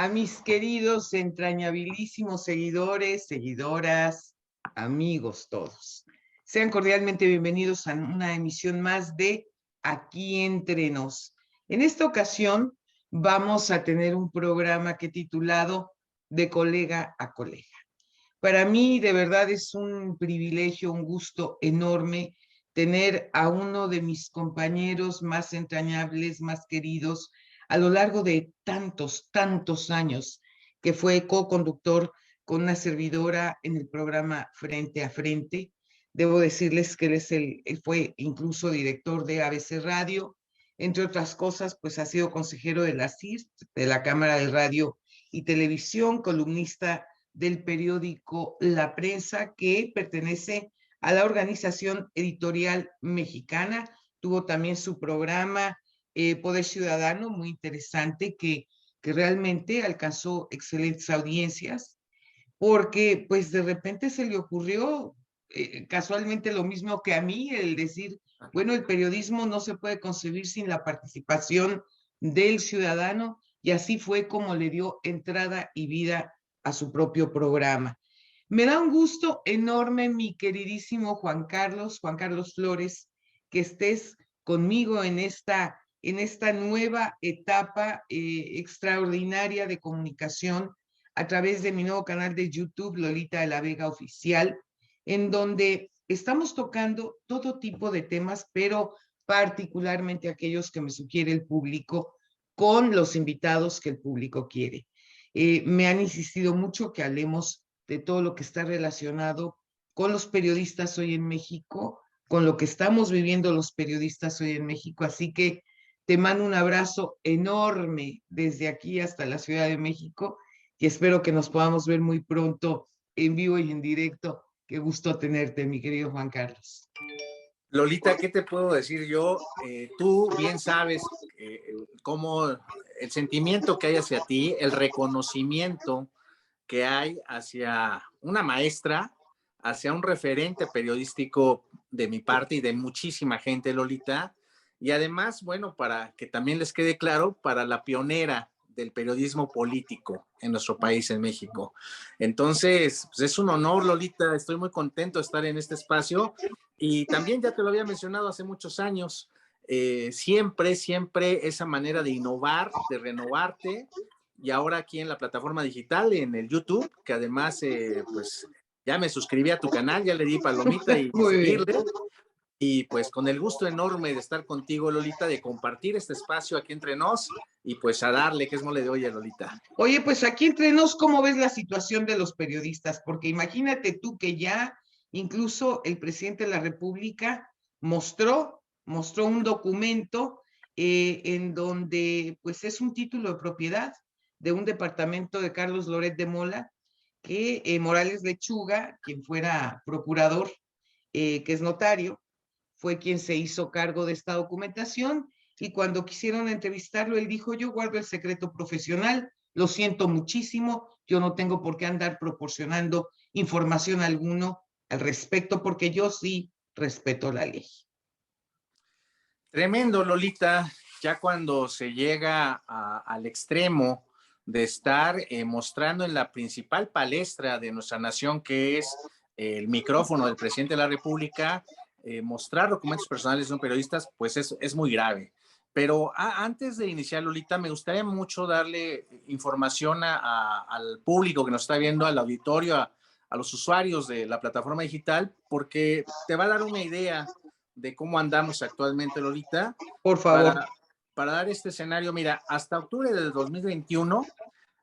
A mis queridos, entrañabilísimos seguidores, seguidoras, amigos todos. Sean cordialmente bienvenidos a una emisión más de Aquí Entre Nos. En esta ocasión vamos a tener un programa que he titulado De colega a colega. Para mí, de verdad, es un privilegio, un gusto enorme tener a uno de mis compañeros más entrañables, más queridos, a lo largo de tantos, tantos años, que fue co-conductor con una servidora en el programa Frente a Frente. Debo decirles que él fue incluso director de ABC Radio, entre otras cosas, pues ha sido consejero de la CIRT, de la Cámara de Radio y Televisión, columnista del periódico La Prensa, que pertenece a la Organización Editorial Mexicana. Tuvo también su programa Poder Ciudadano, muy interesante, que realmente alcanzó excelentes audiencias, porque pues de repente se le ocurrió casualmente lo mismo que a mí, el decir, bueno, el periodismo no se puede concebir sin la participación del ciudadano, y así fue como le dio entrada y vida a su propio programa. Me da un gusto enorme, mi queridísimo Juan Carlos Flores, que estés conmigo en esta nueva etapa extraordinaria de comunicación a través de mi nuevo canal de YouTube, Lolita de la Vega Oficial, en donde estamos tocando todo tipo de temas, pero particularmente aquellos que me sugiere el público, con los invitados que el público quiere. Me han insistido mucho que hablemos de todo lo que está relacionado con los periodistas hoy en México, con lo que estamos viviendo los periodistas hoy en México. Así que te mando un abrazo enorme desde aquí hasta la Ciudad de México y espero que nos podamos ver muy pronto en vivo y en directo. Qué gusto tenerte, mi querido Juan Carlos. Lolita, ¿qué te puedo decir yo? Tú bien sabes cómo el sentimiento que hay hacia ti, el reconocimiento que hay hacia una maestra, hacia un referente periodístico de mi parte y de muchísima gente, Lolita. Y además, bueno, para que también les quede claro, para la pionera del periodismo político en nuestro país, en México. Entonces, pues es un honor, Lolita, estoy muy contento de estar en este espacio y también ya te lo había mencionado hace muchos años, siempre esa manera de innovar, de renovarte, y ahora aquí en la plataforma digital, en el YouTube, que además, pues ya me suscribí a tu canal, ya le di palomita y Muy bien. seguirle. Y pues con el gusto enorme de estar contigo, Lolita, de compartir este espacio aquí entre nos y pues a darle, que es mole de olla, Lolita. Oye, pues aquí entre nos, ¿cómo ves la situación de los periodistas? Porque imagínate tú que ya incluso el presidente de la República mostró un documento en donde pues es un título de propiedad de un departamento de Carlos Loret de Mola, que Morales Lechuga, quien fuera procurador, que es notario, fue quien se hizo cargo de esta documentación, y cuando quisieron entrevistarlo, él dijo, yo guardo el secreto profesional, lo siento muchísimo, yo no tengo por qué andar proporcionando información alguno al respecto, porque yo sí respeto la ley. Tremendo, Lolita, ya cuando se llega al extremo de estar mostrando en la principal palestra de nuestra nación, que es el micrófono del presidente de la República, mostrar documentos personales de un periodista, pues es muy grave. Pero antes de iniciar, Lolita, me gustaría mucho darle información al público que nos está viendo, al auditorio, a los usuarios de la plataforma digital, porque te va a dar una idea de cómo andamos actualmente, Lolita. Por favor. Para dar este escenario, mira, hasta octubre del 2021,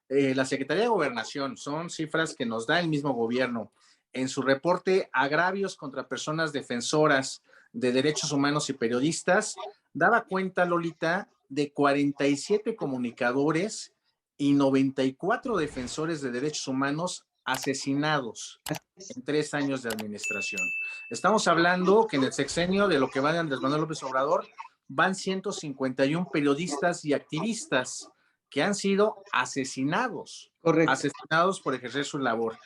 la Secretaría de Gobernación, son cifras que nos da el mismo gobierno, en su reporte Agravios contra personas defensoras de derechos humanos y periodistas, daba cuenta, Lolita, de 47 comunicadores y 94 defensores de derechos humanos asesinados en 3 años de administración. Estamos hablando que en el sexenio de lo que va de Andrés Manuel López Obrador van 151 periodistas y activistas que han sido asesinados, Correcto. asesinados por ejercer su labor.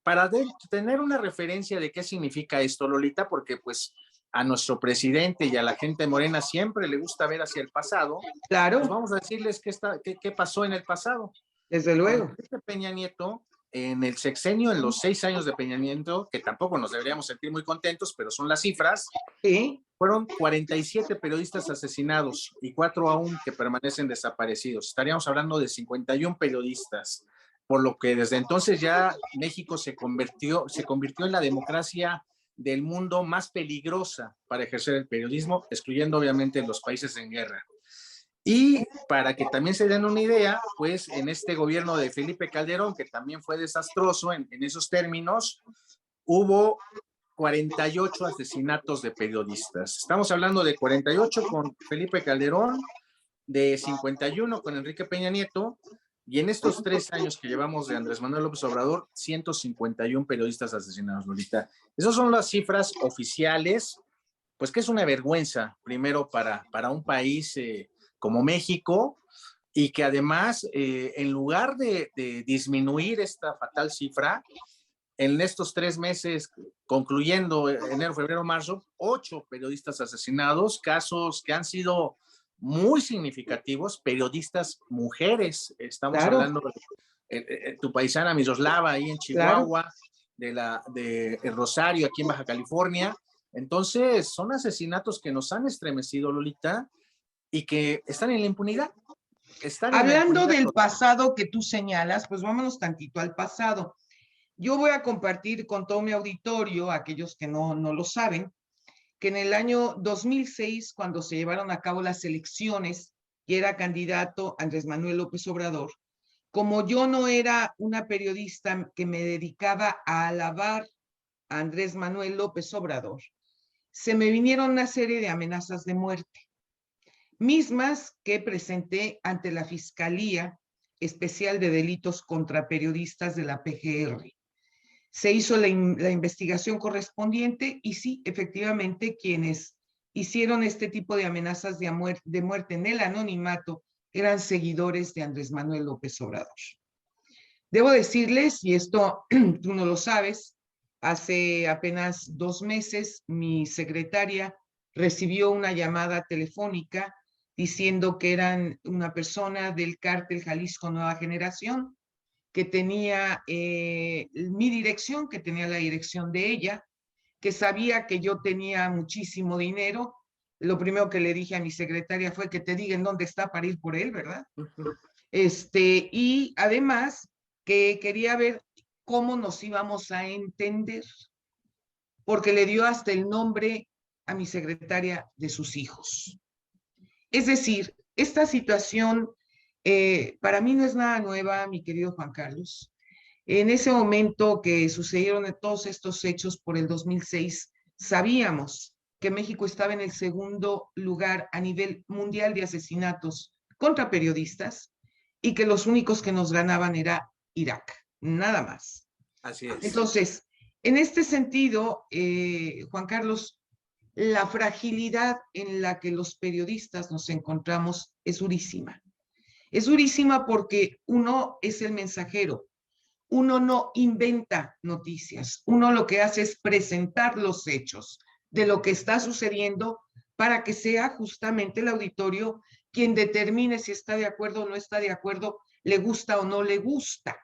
Para tener una referencia de qué significa esto, Lolita, porque pues a nuestro presidente y a la gente morena siempre le gusta ver hacia el pasado, Claro. pues vamos a decirles qué pasó en el pasado. Desde Con luego. Enrique Peña Nieto, en el sexenio, en los 6 años de Peña Nieto, que tampoco nos deberíamos sentir muy contentos, pero son las cifras, Sí, fueron 47 periodistas asesinados y 4 aún que permanecen desaparecidos. Estaríamos hablando de 51 periodistas, por lo que desde entonces ya México se convirtió en la democracia del mundo más peligrosa para ejercer el periodismo, excluyendo obviamente los países en guerra. Y para que también se den una idea, pues en este gobierno de Felipe Calderón, que también fue desastroso en esos términos, hubo 48 asesinatos de periodistas. Estamos hablando de 48 con Felipe Calderón, de 51 con Enrique Peña Nieto, y en estos 3 años que llevamos de Andrés Manuel López Obrador, 151 periodistas asesinados, Lolita. Esas son las cifras oficiales, pues que es una vergüenza, primero para un país como México, y que además, en lugar de disminuir esta fatal cifra, en estos 3 meses, concluyendo enero, febrero, marzo, 8 periodistas asesinados, casos que han sido muy significativos, periodistas mujeres, estamos claro, hablando tu paisana Miroslava ahí en claro. Chihuahua, de Rosario aquí en Baja California. Entonces, son asesinatos que nos han estremecido, Lolita, y que están en la impunidad, están en la Hablando impunidad del total. pasado que tú señalas, pues vámonos tantito al pasado. Yo voy a compartir con todo mi auditorio, aquellos que no lo saben, que en el año 2006, cuando se llevaron a cabo las elecciones y era candidato Andrés Manuel López Obrador, como yo no era una periodista que me dedicaba a alabar a Andrés Manuel López Obrador, se me vinieron una serie de amenazas de muerte, mismas que presenté ante la Fiscalía Especial de Delitos contra Periodistas de la PGR. Se hizo la investigación correspondiente y sí, efectivamente, quienes hicieron este tipo de amenazas de muerte en el anonimato eran seguidores de Andrés Manuel López Obrador. Debo decirles, y esto tú no lo sabes, hace apenas 2 meses mi secretaria recibió una llamada telefónica diciendo que eran una persona del cártel Jalisco Nueva Generación que tenía mi dirección, que tenía la dirección de ella, que sabía que yo tenía muchísimo dinero. Lo primero que le dije a mi secretaria fue que te digan dónde está para ir por él, ¿verdad? Y además que quería ver cómo nos íbamos a entender, porque le dio hasta el nombre a mi secretaria de sus hijos. Es decir, esta situación para mí no es nada nueva, mi querido Juan Carlos. En ese momento que sucedieron todos estos hechos por el 2006, sabíamos que México estaba en el segundo lugar a nivel mundial de asesinatos contra periodistas y que los únicos que nos ganaban era Irak, nada más. Así es. Entonces, en este sentido, Juan Carlos, la fragilidad en la que los periodistas nos encontramos es durísima. Es durísima porque uno es el mensajero, uno no inventa noticias, uno lo que hace es presentar los hechos de lo que está sucediendo para que sea justamente el auditorio quien determine si está de acuerdo o no está de acuerdo, le gusta o no le gusta.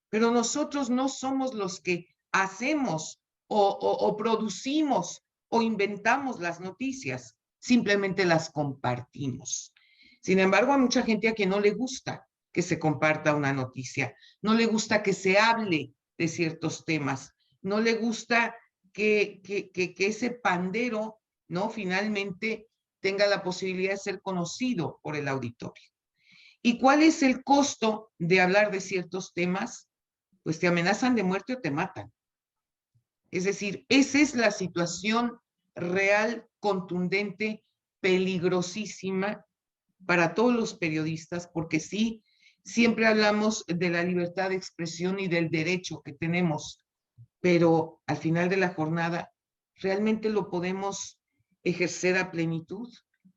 Pero nosotros no somos los que hacemos o producimos o inventamos las noticias, simplemente las compartimos. Sin embargo, hay mucha gente a quien no le gusta que se comparta una noticia, no le gusta que se hable de ciertos temas, no le gusta que ese pandero, ¿no? Finalmente tenga la posibilidad de ser conocido por el auditorio. ¿Y cuál es el costo de hablar de ciertos temas? Pues te amenazan de muerte o te matan. Es decir, esa es la situación real, contundente, peligrosísima para todos los periodistas, porque sí, siempre hablamos de la libertad de expresión y del derecho que tenemos, pero al final de la jornada, ¿realmente lo podemos ejercer a plenitud?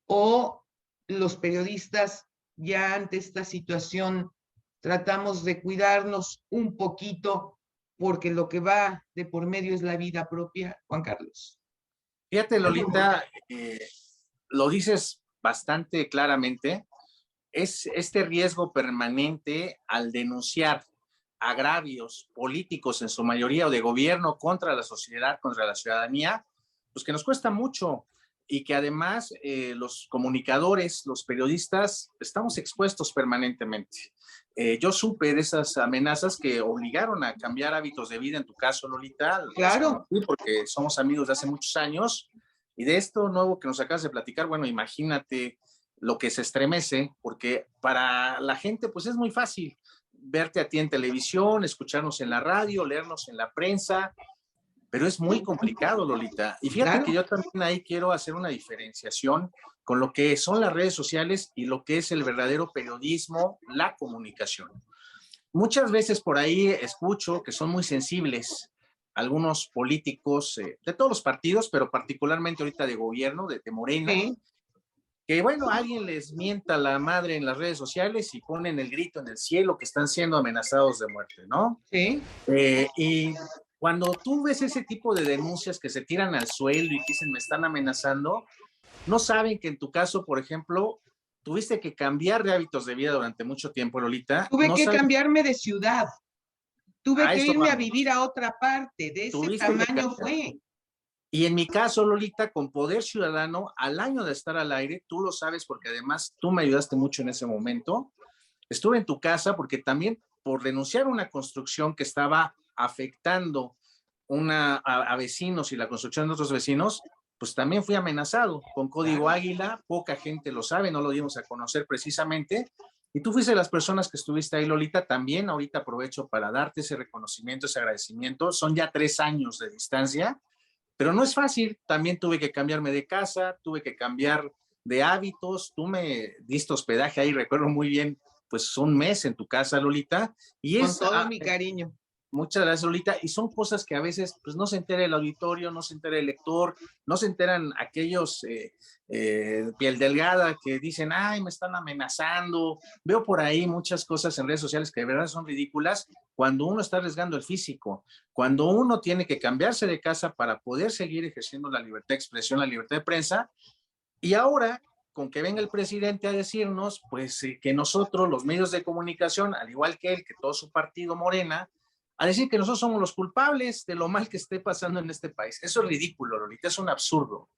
¿O los periodistas ya ante esta situación tratamos de cuidarnos un poquito porque lo que va de por medio es la vida propia, Juan Carlos? Fíjate, Lolita, lo dices bastante claramente. es este riesgo permanente al denunciar agravios políticos en su mayoría o de gobierno contra la sociedad, contra la ciudadanía, pues que nos cuesta mucho y que además los comunicadores, los periodistas, estamos expuestos permanentemente. Yo supe de esas amenazas que obligaron a cambiar hábitos de vida, en tu caso, Lolita, las Claro. conocí porque somos amigos de hace muchos años, y de esto nuevo que nos acabas de platicar, bueno, imagínate lo que se estremece, porque para la gente pues es muy fácil verte a ti en televisión, escucharnos en la radio, leernos en la prensa, pero es muy complicado, Lolita. Y fíjate que Claro. yo también ahí quiero hacer una diferenciación con lo que son las redes sociales y lo que es el verdadero periodismo, la comunicación. Muchas veces por ahí escucho que son muy sensibles algunos políticos de todos los partidos, pero particularmente ahorita de gobierno, de Morena, Sí, que bueno, alguien les mienta la madre en las redes sociales y ponen el grito en el cielo que están siendo amenazados de muerte, ¿no? sí. Y cuando tú ves ese tipo de denuncias que se tiran al suelo y que dicen me están amenazando, no saben que en tu caso, por ejemplo, tuviste que cambiar de hábitos de vida durante mucho tiempo, Lolita, Tuve no que saben, cambiarme de ciudad, tuve a que eso irme a vamos, vivir a otra parte, de ese tuviste que tamaño cambiar. fue. Y en mi caso, Lolita, con Poder Ciudadano, al año de estar al aire, tú lo sabes porque además tú me ayudaste mucho en ese momento, estuve en tu casa porque también por denunciar una construcción que estaba afectando a vecinos y la construcción de otros vecinos, pues también fui amenazado con Código Claro. Águila, poca gente lo sabe, no lo dimos a conocer precisamente, y tú fuiste de las personas que estuviste ahí, Lolita, también ahorita aprovecho para darte ese reconocimiento, ese agradecimiento, son ya 3 años de distancia, pero no es fácil, también tuve que cambiarme de casa, tuve que cambiar de hábitos, tú me diste hospedaje ahí, recuerdo muy bien, pues un mes en tu casa, Lolita, y Con es, todo mi cariño. muchas gracias, Lolita, y son cosas que a veces pues no se entera el auditorio, no se entera el lector, no se enteran aquellos piel delgada que dicen, ay, me están amenazando. Veo por ahí muchas cosas en redes sociales que de verdad son ridículas cuando uno está arriesgando el físico, cuando uno tiene que cambiarse de casa para poder seguir ejerciendo la libertad de expresión, la libertad de prensa, y ahora con que venga el presidente a decirnos, pues que nosotros, los medios de comunicación, al igual que él, que todo su partido Morena, a decir que nosotros somos los culpables de lo mal que esté pasando en este país. Eso es ridículo, Lolita, es un absurdo.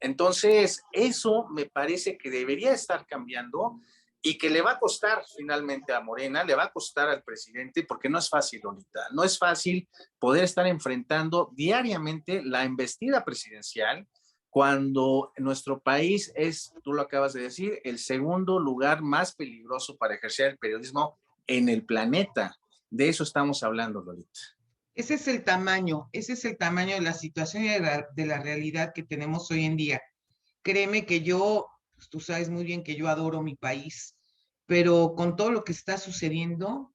Entonces, eso me parece que debería estar cambiando y que le va a costar finalmente a Morena, le va a costar al presidente, porque no es fácil, Lolita, no es fácil poder estar enfrentando diariamente la embestida presidencial cuando nuestro país es, tú lo acabas de decir, el segundo lugar más peligroso para ejercer el periodismo en el planeta. De eso estamos hablando, Lolita. Ese es el tamaño de la situación y de la realidad que tenemos hoy en día. Créeme que yo, pues, tú sabes muy bien que yo adoro mi país, pero con todo lo que está sucediendo,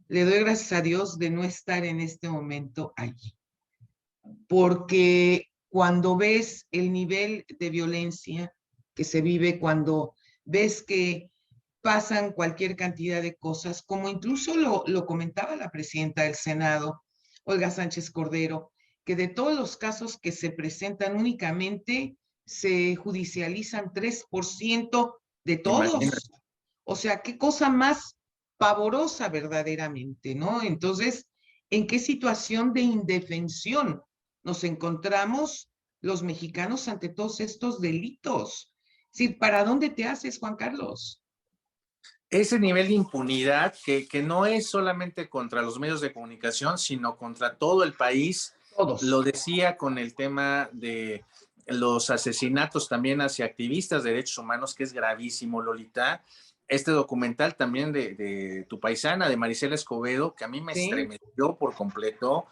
le doy gracias a Dios de no estar en este momento allí, porque cuando ves el nivel de violencia que se vive, cuando ves que pasan cualquier cantidad de cosas, como incluso lo comentaba la presidenta del Senado, Olga Sánchez Cordero, que de todos los casos que se presentan únicamente se judicializan 3% de Imagínate. todos. O sea, qué cosa más pavorosa verdaderamente, ¿no? Entonces, ¿en qué situación de indefensión nos encontramos los mexicanos ante todos estos delitos? Sí, ¿para dónde te haces, Juan Carlos? Ese nivel de impunidad que no es solamente contra los medios de comunicación, sino contra todo el país. Lo Todos. decía con el tema de los asesinatos también hacia activistas de derechos humanos, que es gravísimo, Lolita. Este documental también de tu paisana, de Marisela Escobedo, que a mí me Sí, estremeció por completo.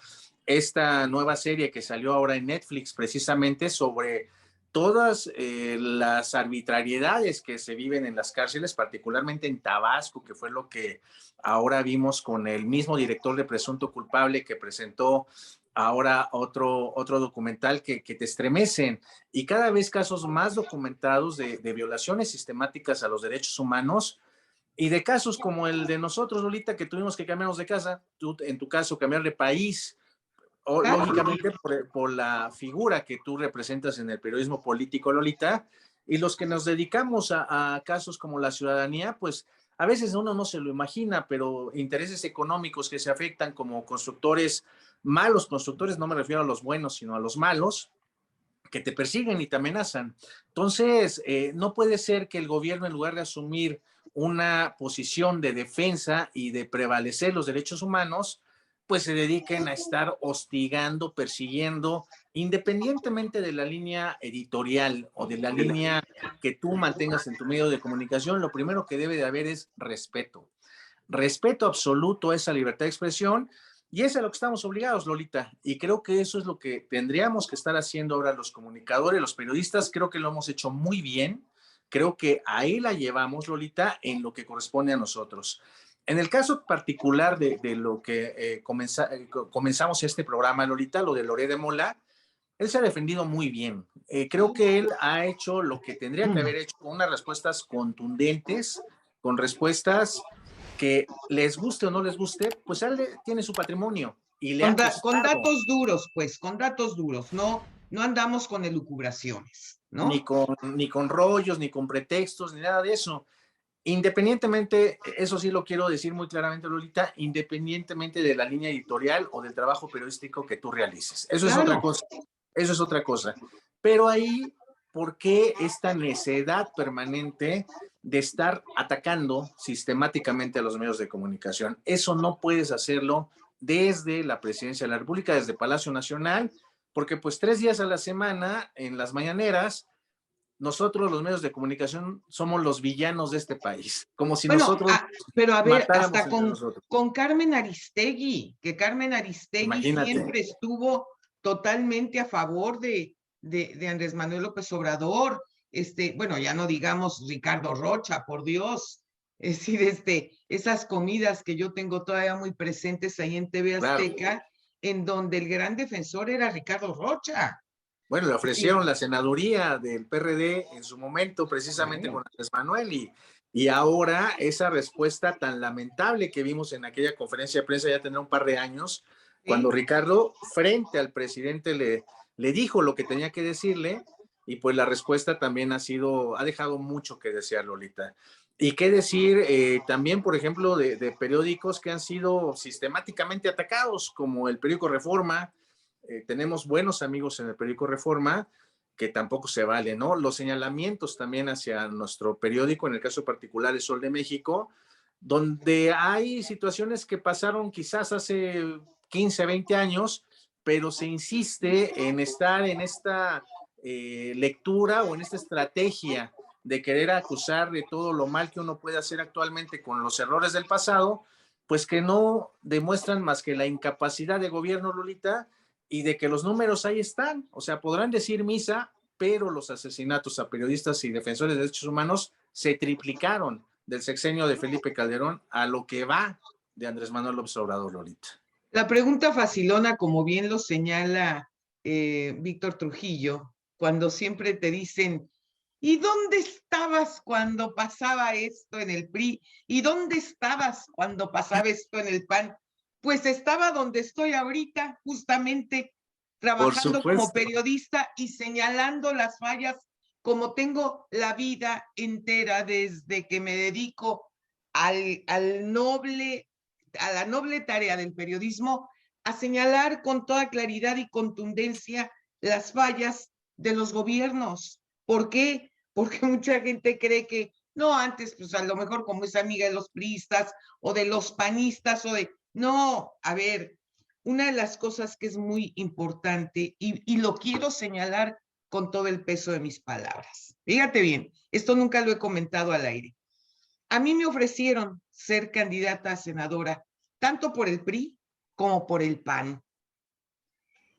Esta nueva serie que salió ahora en Netflix, precisamente sobre todas las arbitrariedades que se viven en las cárceles, particularmente en Tabasco, que fue lo que ahora vimos con el mismo director de Presunto Culpable que presentó ahora otro documental que te estremecen, y cada vez casos más documentados de violaciones sistemáticas a los derechos humanos, y de casos como el de nosotros, Lolita, que tuvimos que cambiarnos de casa, tú en tu caso cambiar de país, o claro. lógicamente por la figura que tú representas en el periodismo político, Lolita, Y los que nos dedicamos a casos como la ciudadanía, pues a veces uno no se lo imagina, pero intereses económicos que se afectan como constructores, malos constructores, no me refiero a los buenos, sino a los malos, que te persiguen y te amenazan. Entonces, no puede ser que el gobierno, en lugar de asumir una posición de defensa y de prevalecer los derechos humanos, pues se dediquen a estar hostigando, persiguiendo, independientemente de la línea editorial o de la línea que tú mantengas en tu medio de comunicación. Lo primero que debe de haber es respeto. Respeto absoluto a esa libertad de expresión, y es a lo que estamos obligados, Lolita. Y creo que eso es lo que tendríamos que estar haciendo ahora los comunicadores, los periodistas. Creo que lo hemos hecho muy bien. Creo que ahí la llevamos, Lolita, en lo que corresponde a nosotros. En el caso particular de lo que comenzamos este programa, Lolita, lo de Loré de Mola, él se ha defendido muy bien. Creo que él ha hecho lo que tendría que haber hecho, con unas respuestas contundentes, con respuestas que les guste o no les guste, pues él tiene su patrimonio y le ha Con costado. datos duros, pues, con datos duros, no andamos con elucubraciones, Ni ¿no? con rollos, ni con pretextos, ni nada de eso. Independientemente, eso sí lo quiero decir muy claramente, Lolita, independientemente de la línea editorial o del trabajo periodístico que tú realices. Eso es otra Claro. cosa. Eso es otra cosa. Pero ahí, ¿por qué esta necedad permanente de estar atacando sistemáticamente a los medios de comunicación? Eso no puedes hacerlo desde la Presidencia de la República, desde Palacio Nacional, porque pues 3 días a la semana, en las mañaneras, nosotros los medios de comunicación somos los villanos de este país, como si Bueno, nosotros pero a ver, matáramos hasta entre nosotros. con Carmen Aristegui, que Carmen Aristegui Imagínate. siempre estuvo totalmente a favor de Andrés Manuel López Obrador. Bueno, ya no digamos Ricardo Rocha, por Dios. Es decir, esas comidas que yo tengo todavía muy presentes ahí en TV Claro. Azteca, en donde el gran defensor era Ricardo Rocha. Bueno, le Sí. ofrecieron la senaduría del PRD en su momento, precisamente con Andrés Manuel, y ahora esa respuesta tan lamentable que vimos en aquella conferencia de prensa ya tendrá un par de años, cuando ¿Sí? Ricardo, frente al presidente, le dijo lo que tenía que decirle, y pues la respuesta también ha dejado mucho que desear, Lolita. Y qué decir también, por ejemplo, de periódicos que han sido sistemáticamente atacados, como el periódico Reforma. Tenemos buenos amigos en el periódico Reforma, que tampoco se vale, ¿no? Los señalamientos también hacia nuestro periódico, en el caso particular el Sol de México, donde hay situaciones que pasaron quizás hace 15, 20 años, pero se insiste en estar en esta lectura o en esta estrategia de querer acusar de todo lo mal que uno puede hacer actualmente con los errores del pasado, pues que no demuestran más que la incapacidad de gobierno, Lolita, y de que los números ahí están. O sea, podrán decir misa, pero los asesinatos a periodistas y defensores de derechos humanos se triplicaron del sexenio de Felipe Calderón a lo que va de Andrés Manuel López Obrador, Lolita. La pregunta facilona, como bien lo señala Víctor Trujillo, cuando siempre te dicen, ¿y dónde estabas cuando pasaba esto en el PRI? ¿Y dónde estabas cuando pasaba esto en el PAN? Pues estaba donde estoy ahorita, justamente Por trabajando como supuesto. periodista y señalando las fallas, como tengo la vida entera desde que me dedico al noble a la noble tarea del periodismo, a señalar con toda claridad y contundencia las fallas de los gobiernos. ¿Por qué? Porque mucha gente cree que no, antes, pues a lo mejor como es amiga de los priistas o de los panistas o de... No, a ver, una de las cosas que es muy importante y lo quiero señalar con todo el peso de mis palabras. Fíjate bien, esto nunca lo he comentado al aire. A mí me ofrecieron ser candidata a senadora, tanto por el PRI como por el PAN.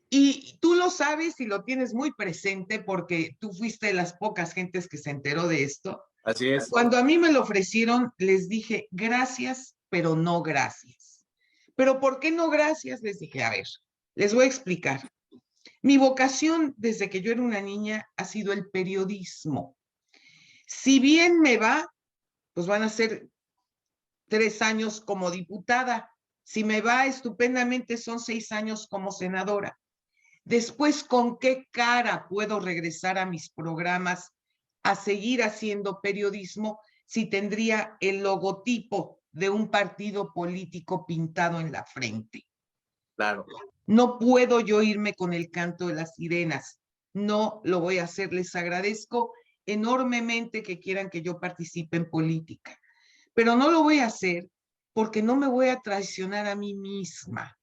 Y tú lo sabes y lo tienes muy presente porque tú fuiste de las pocas gentes que se enteró de esto. Así es. Cuando a mí me lo ofrecieron, les dije gracias, pero no gracias. ¿Pero por qué no gracias? Les dije, a ver, les voy a explicar. Mi vocación desde que yo era una niña ha sido el periodismo. Si bien me va, pues van a ser 3 años como diputada. Si me va estupendamente, son 6 años como senadora. Después, ¿con qué cara puedo regresar a mis programas a seguir haciendo periodismo si tendría el logotipo de un partido político pintado en la frente. Claro. No puedo yo irme con el canto de las sirenas. No lo voy a hacer. Les agradezco enormemente que quieran que yo participe en política, pero no lo voy a hacer porque no me voy a traicionar a mí misma.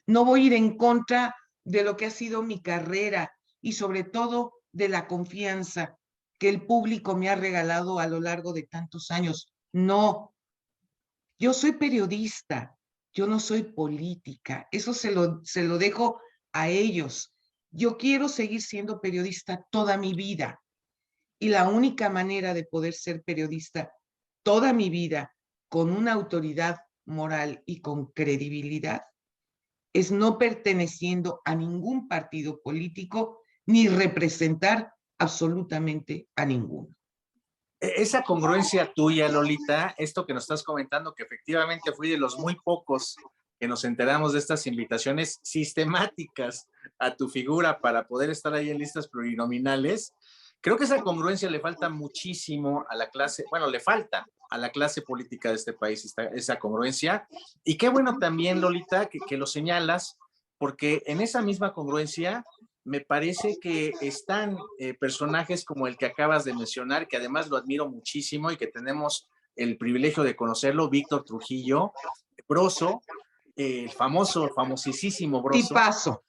No voy a ir en contra de lo que ha sido mi carrera y sobre todo de la confianza que el público me ha regalado a lo largo de tantos años. No, yo soy periodista, yo no soy política. Eso se lo dejo a ellos. Yo quiero seguir siendo periodista toda mi vida y la única manera de poder ser periodista toda mi vida con una autoridad moral y con credibilidad es no perteneciendo a ningún partido político ni representar absolutamente a ninguno. Esa congruencia tuya, Lolita, esto que nos estás comentando, que efectivamente fui de los muy pocos que nos enteramos de estas invitaciones sistemáticas a tu figura para poder estar ahí en listas plurinominales, creo que esa congruencia le falta muchísimo a la clase, bueno, le falta a la clase política de este país esa congruencia. Y qué bueno también, Lolita, que lo señalas, porque en esa misma congruencia me parece que están personajes como el que acabas de mencionar, que además lo admiro muchísimo y que tenemos el privilegio de conocerlo, Víctor Trujillo, Broso, el famosísimo Broso, Tipazo.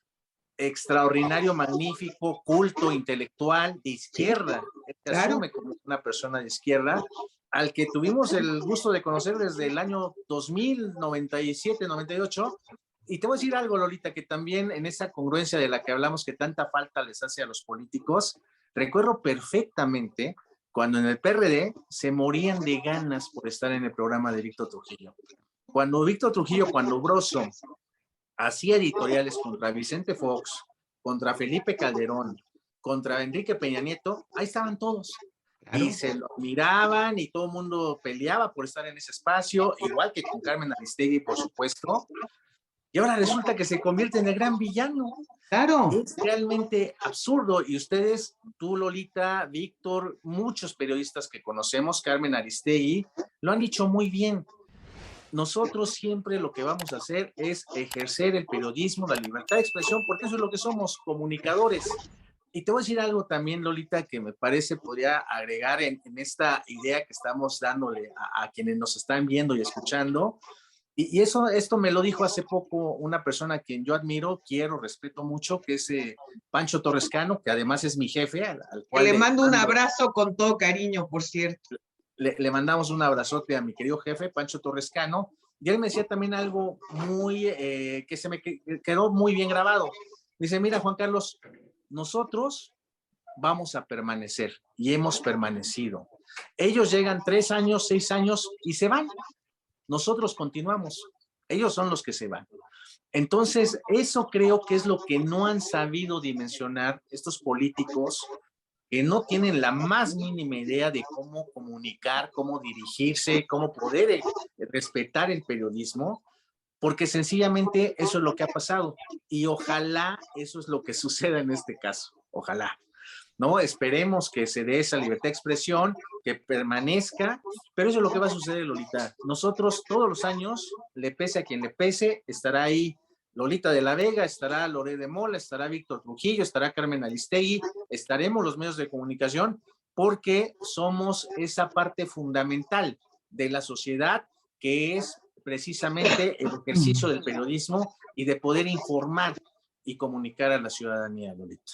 extraordinario, magnífico, culto, intelectual, de izquierda, Sí, se claro. asume como una persona de izquierda, al que tuvimos el gusto de conocer desde el año 2000, 97, 98. Y te voy a decir algo, Lolita, que también en esa congruencia de la que hablamos que tanta falta les hace a los políticos, recuerdo perfectamente cuando en el PRD se morían de ganas por estar en el programa de Víctor Trujillo. Cuando Broso hacía editoriales contra Vicente Fox, contra Felipe Calderón, contra Enrique Peña Nieto, ahí estaban todos. Claro. Y se lo miraban y todo el mundo peleaba por estar en ese espacio, igual que con Carmen Aristegui, por supuesto. Y ahora resulta que se convierte en el gran villano. Claro. Es realmente absurdo. Y ustedes, tú, Lolita, Víctor, muchos periodistas que conocemos, Carmen Aristegui, lo han dicho muy bien. Nosotros siempre lo que vamos a hacer es ejercer el periodismo, la libertad de expresión, porque eso es lo que somos, comunicadores. Y te voy a decir algo también, Lolita, que me parece podría agregar en esta idea que estamos dándole a quienes nos están viendo y escuchando. Y esto me lo dijo hace poco una persona a quien yo admiro, quiero, respeto mucho, que es Pancho Torrescano, que además es mi jefe, al cual le mando un abrazo con todo cariño, por cierto. Le mandamos un abrazote a mi querido jefe, Pancho Torrescano, y él me decía también algo muy, que se me quedó muy bien grabado. Dice, mira, Juan Carlos, nosotros vamos a permanecer y hemos permanecido. Ellos llegan 3 años, 6 años y se van. Nosotros continuamos. Ellos son los que se van. Entonces, eso creo que es lo que no han sabido dimensionar estos políticos que no tienen la más mínima idea de cómo comunicar, cómo dirigirse, cómo poder respetar el periodismo, porque sencillamente eso es lo que ha pasado. Y ojalá eso es lo que suceda en este caso. Ojalá. ¿No? Esperemos que se dé esa libertad de expresión, que permanezca, pero eso es lo que va a suceder, Lolita. Nosotros todos los años, le pese a quien le pese, estará ahí Lolita de la Vega, estará Loré de Mola, estará Víctor Trujillo, estará Carmen Aristegui, estaremos los medios de comunicación, porque somos esa parte fundamental de la sociedad que es precisamente el ejercicio del periodismo y de poder informar y comunicar a la ciudadanía, Lolita.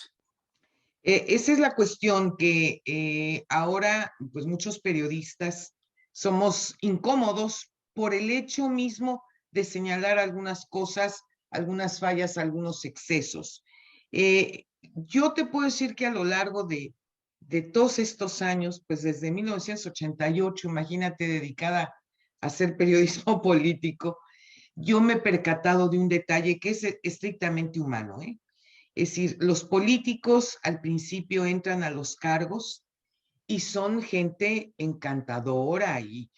Esa es la cuestión que ahora, pues muchos periodistas somos incómodos por el hecho mismo de señalar algunas cosas, algunas fallas, algunos excesos. Yo te puedo decir que a lo largo de todos estos años, pues desde 1988, imagínate, dedicada a hacer periodismo político, yo me he percatado de un detalle que es estrictamente humano, ¿eh? Es decir, los políticos al principio entran a los cargos y son gente encantadora y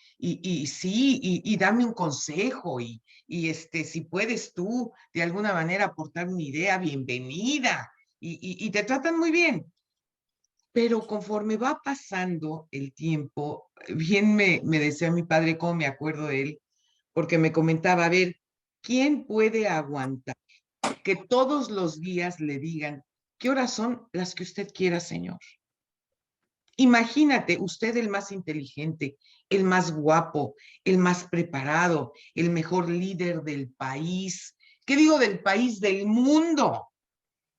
sí, y dame un consejo y si puedes tú de alguna manera aportar una idea, bienvenida y te tratan muy bien. Pero conforme va pasando el tiempo, bien me decía mi padre, cómo me acuerdo de él, porque me comentaba, a ver, ¿quién puede aguantar que todos los días le digan qué horas son las que usted quiera, señor? Imagínate, usted el más inteligente, el más guapo, el más preparado, el mejor líder del país. ¿Qué digo del país? Del mundo.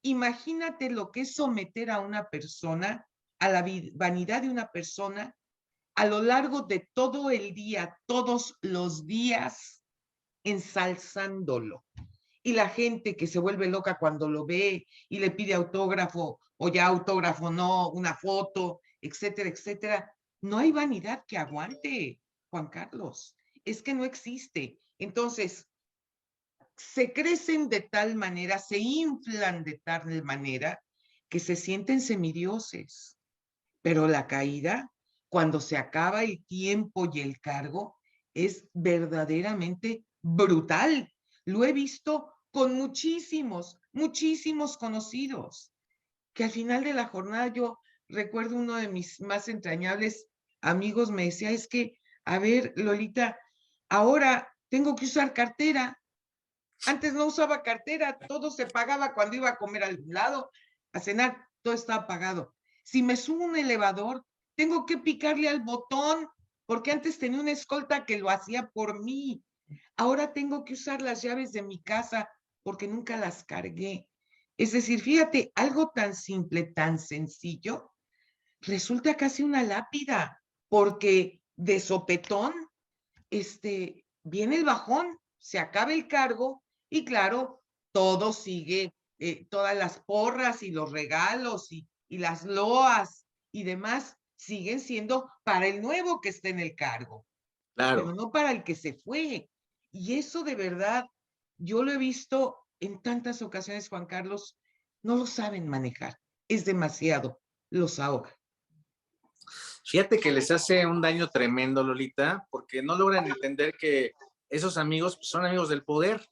Imagínate lo que es someter a una persona, a la vanidad de una persona, a lo largo de todo el día, todos los días, ensalzándolo. Y la gente que se vuelve loca cuando lo ve y le pide autógrafo o ya autógrafo no, una foto, etcétera, etcétera. No hay vanidad que aguante, Juan Carlos. Es que no existe. Entonces, se crecen de tal manera, se inflan de tal manera que se sienten semidioses. Pero la caída, cuando se acaba el tiempo y el cargo, es verdaderamente brutal. Lo he visto con muchísimos, muchísimos conocidos, que al final de la jornada yo recuerdo uno de mis más entrañables amigos me decía, es que, a ver, Lolita, ahora tengo que usar cartera. Antes no usaba cartera, todo se pagaba cuando iba a comer al lado, a cenar, todo estaba pagado. Si me subo a un elevador, tengo que picarle al botón, porque antes tenía una escolta que lo hacía por mí. Ahora tengo que usar las llaves de mi casa porque nunca las cargué. Es decir, fíjate, algo tan simple, tan sencillo, resulta casi una lápida, porque de sopetón viene el bajón, se acaba el cargo y claro, todo sigue, todas las porras y los regalos y las loas y demás siguen siendo para el nuevo que está en el cargo, pero Claro. no para el que se fue. Y eso de verdad, yo lo he visto en tantas ocasiones, Juan Carlos, no lo saben manejar, es demasiado, los ahoga. Fíjate que les hace un daño tremendo, Lolita, porque no logran entender que esos amigos pues, son amigos del poder,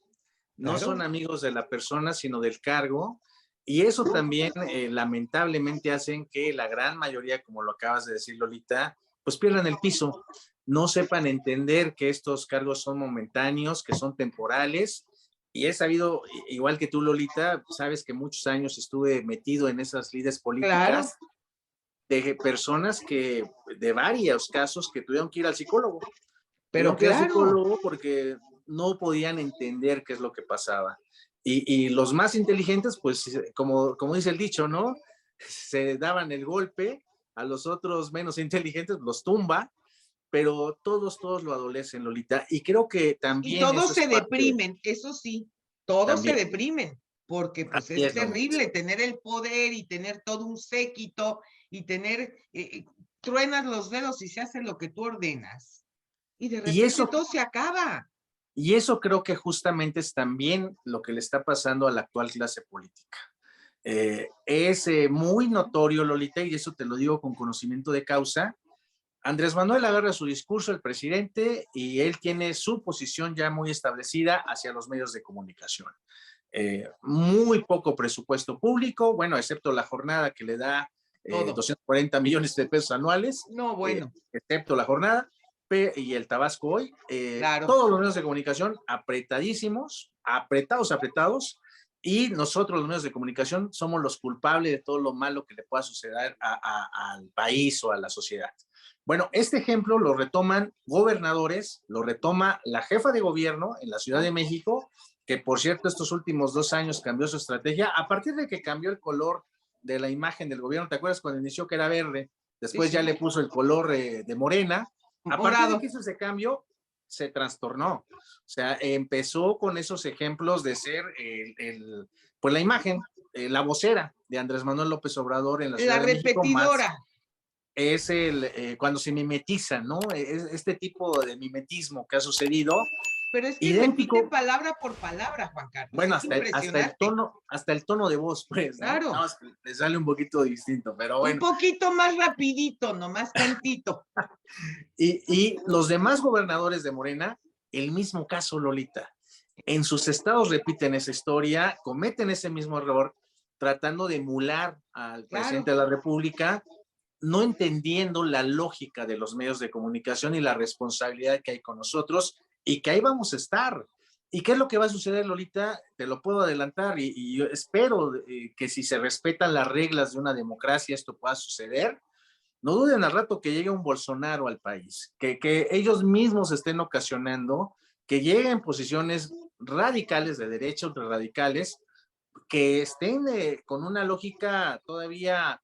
no Claro. son amigos de la persona, sino del cargo. Y eso también, lamentablemente, hacen que la gran mayoría, como lo acabas de decir, Lolita, pues pierdan el piso, no sepan entender que estos cargos son momentáneos, que son temporales. Y he sabido, igual que tú, Lolita, sabes que muchos años estuve metido en esas lides Claro, políticas de personas que, de varios casos, que tuvieron que ir al psicólogo. pero Tuvieron que ir al claro. psicólogo porque no podían entender qué es lo que pasaba. Y los más inteligentes, pues, como dice el dicho, ¿no? Se daban el golpe, a los otros menos inteligentes los tumba, pero todos lo adolecen, Lolita. Y creo que Y también todos eso es se parte, deprimen, eso sí, todos se también, deprimen, porque pues así es es, Lolita. terrible tener el poder y tener todo un séquito y tener, truenas los dedos y se hace lo que tú ordenas. Y de Y repente eso todo se acaba. Y eso creo que justamente es también lo que le está pasando a la actual clase política. Es muy notorio, Lolita, y eso te lo digo con conocimiento de causa. Andrés Manuel agarra su discurso, el presidente, y él tiene su posición ya muy establecida hacia los medios de comunicación. Muy poco presupuesto público, bueno, excepto la jornada que le da Todo. 240 millones de pesos anuales, No, bueno, excepto la jornada, y el Tabasco hoy, claro. todos los medios de comunicación apretadísimos, apretados, y nosotros los medios de comunicación somos los culpables de todo lo malo que le pueda suceder al país o a la sociedad. Bueno, este ejemplo lo retoman gobernadores, lo retoma la jefa de gobierno en la Ciudad de México, que por cierto estos últimos 2 años cambió su estrategia, a partir de que cambió el color de la imagen del gobierno, ¿te acuerdas cuando inició que era verde? Sí, Después ya sí. le puso el color de morena. A partir de Morado. que hizo ese cambio, se trastornó. O sea, empezó con esos ejemplos de ser pues la imagen, la vocera de Andrés Manuel López Obrador en la La Ciudad de México, más repetidora. es cuando se mimetiza, ¿no? Es este tipo de mimetismo que ha sucedido, Pero es que repite idéntico, palabra por palabra, Juan Carlos. bueno, Es impresionante. hasta el tono de voz, pues, ¿no? Nada Claro. más que le sale un poquito distinto, pero Un bueno. poquito más rapidito, nomás tantito. Y los demás gobernadores de Morena, el mismo caso, Lolita. En sus estados repiten esa historia, cometen ese mismo error, tratando de emular al Claro. presidente de la República, no entendiendo la lógica de los medios de comunicación y la responsabilidad que hay con nosotros y que ahí vamos a estar. ¿Y qué es lo que va a suceder, Lolita? Te lo puedo adelantar y yo espero que si se respetan las reglas de una democracia esto pueda suceder. No duden al rato que llegue un Bolsonaro al país, que ellos mismos estén ocasionando que lleguen posiciones radicales de derecha, ultrarradicales, que estén con una lógica todavía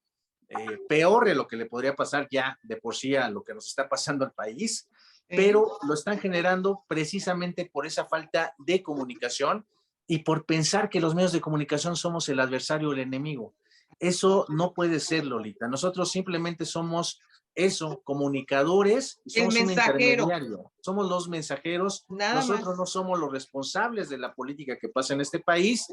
peor de lo que le podría pasar ya de por sí a lo que nos está pasando al país, pero lo están generando precisamente por esa falta de comunicación y por pensar que los medios de comunicación somos el adversario o el enemigo. Eso no puede ser, Lolita. Nosotros simplemente somos eso, comunicadores, y El somos un mensajero, intermediario, somos los mensajeros, nada nosotros no más. somos los responsables de la política que pasa en este país,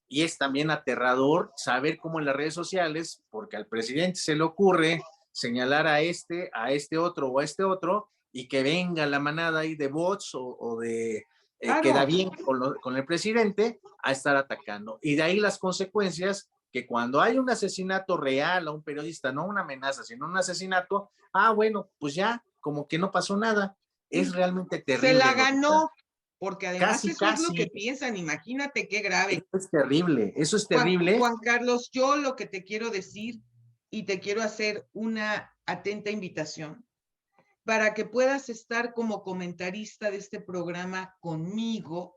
y es también aterrador saber cómo en las redes sociales, porque al presidente se le ocurre señalar a este otro o a este otro, y que venga la manada ahí de bots o de queda Claro, bien con el presidente a estar atacando. Y de ahí las consecuencias que cuando hay un asesinato real a un periodista, no una amenaza, sino un asesinato, bueno, pues ya, como que no pasó nada. Es sí, realmente se terrible, la Lolita. ganó, porque además Casi, eso es lo que casi. piensan, imagínate qué grave. Eso es terrible, eso es terrible. Juan Carlos, yo lo que te quiero decir y te quiero hacer una atenta invitación para que puedas estar como comentarista de este programa conmigo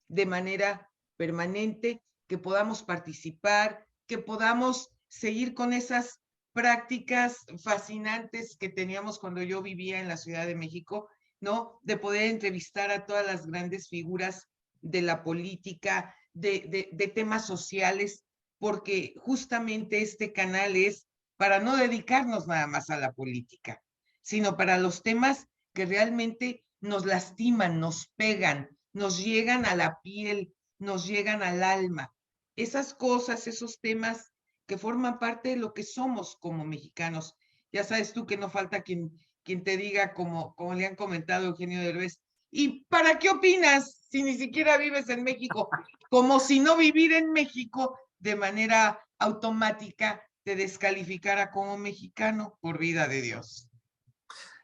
de manera permanente, que podamos participar, que podamos seguir con esas prácticas fascinantes que teníamos cuando yo vivía en la Ciudad de México, ¿no? De poder entrevistar a todas las grandes figuras de la política, de temas sociales, porque justamente este canal es para no dedicarnos nada más a la política, sino para los temas que realmente nos lastiman, nos pegan, nos llegan a la piel, nos llegan al alma. Esas cosas, esos temas que forman parte de lo que somos como mexicanos. Ya sabes tú que no falta quien te diga, como le han comentado Eugenio Derbez, ¿y para qué opinas si ni siquiera vives en México? Como si no vivir en México de manera automática te descalificara como mexicano, por vida de Dios.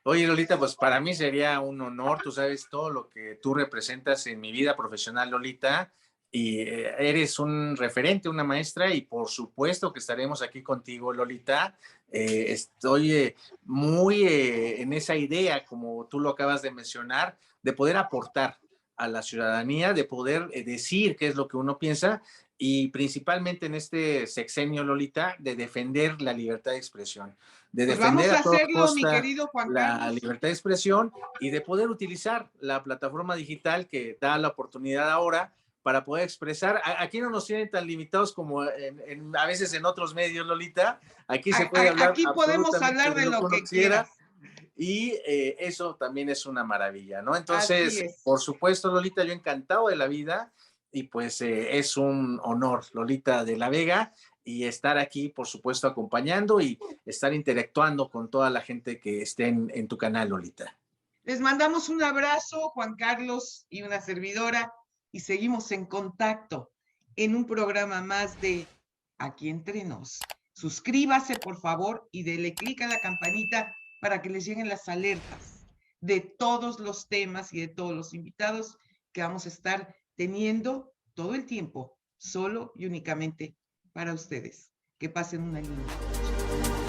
Oye, Lolita, pues para mí sería un honor, tú sabes todo lo que tú representas en mi vida profesional, Lolita, y eres un referente, una maestra, y por supuesto que estaremos aquí contigo, Lolita. Estoy muy en esa idea, como tú lo acabas de mencionar, de poder aportar a la ciudadanía, de poder decir qué es lo que uno piensa, y principalmente en este sexenio, Lolita, de defender la libertad de expresión, de Pues defender vamos a a toda hacerlo, mi costa querido Juan la Carlos. libertad de expresión y de poder utilizar la plataforma digital que da la oportunidad ahora para poder expresar. Aquí no nos tienen tan limitados como a veces en otros medios, Lolita. Aquí se puede hablar Aquí podemos absolutamente hablar de de lo que lo uno que quiera quieras. y eso también es una maravilla, ¿no? Así Entonces, es. por supuesto, Lolita, yo encantado de la vida y pues es un honor, Lolita de la Vega, y estar aquí, por supuesto, acompañando y estar interactuando con toda la gente que esté en tu canal, Lolita. Les mandamos un abrazo, Juan Carlos y una servidora, y seguimos en contacto en un programa más de Aquí Entre Nos. Suscríbase, por favor, y dele clic a la campanita para que les lleguen las alertas de todos los temas y de todos los invitados que vamos a estar teniendo todo el tiempo, solo y únicamente para ustedes. Que pasen una linda noche.